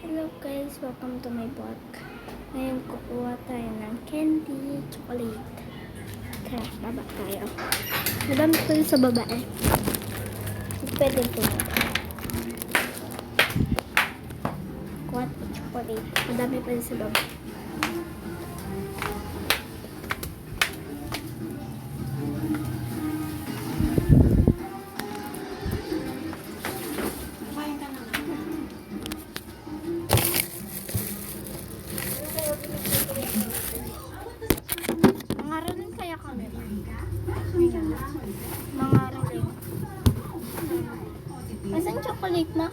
Hello guys, welcome to my vlog. Ngayon kukuha tayo ng candy, chocolate. Tara, baba tayo. Madami po yung sa baba eh. Pwede po. Kuha tayo chocolate. Madami po yung sa baba. Mangaroon kaya kami ba? Mangaroon. Asan chocolate na?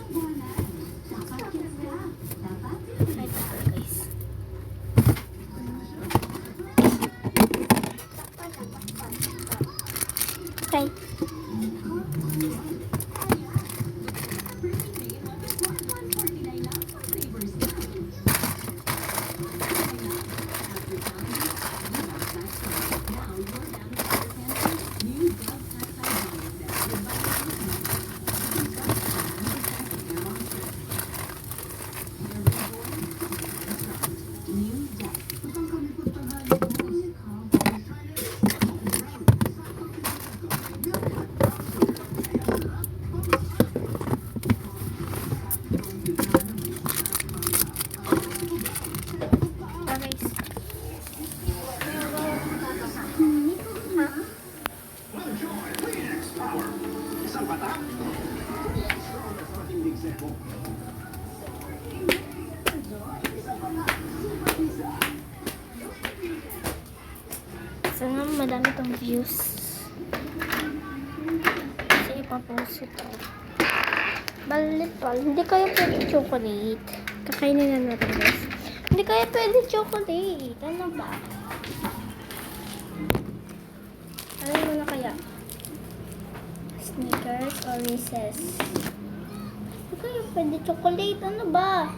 Ay, ito guys. Okay. Sana madami tong views. Kasi ipapost ito. Balitol, hindi kayo pwede chocolate. Kakainin na natin guys. Hindi kayo pwede chocolate. Ano ba? Ano mo na kaya? Snickers or Reese's? Hindi kayo pwede chocolate. Ano ba?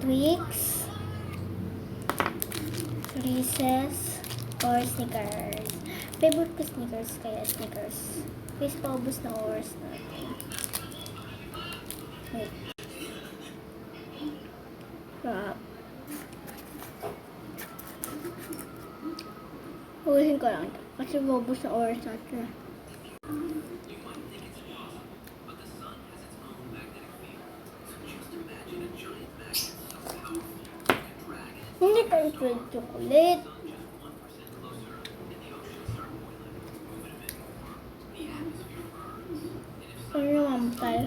Twix, Reese's, or Snickers. Favorite ko Snickers, kaya Snickers. Please paubos na oras natin. Wait. Crap. Uwisin ko lang ito. Kasi paubos na oras natin. Hindi kayo pwede chocolate. Ano naman tayo?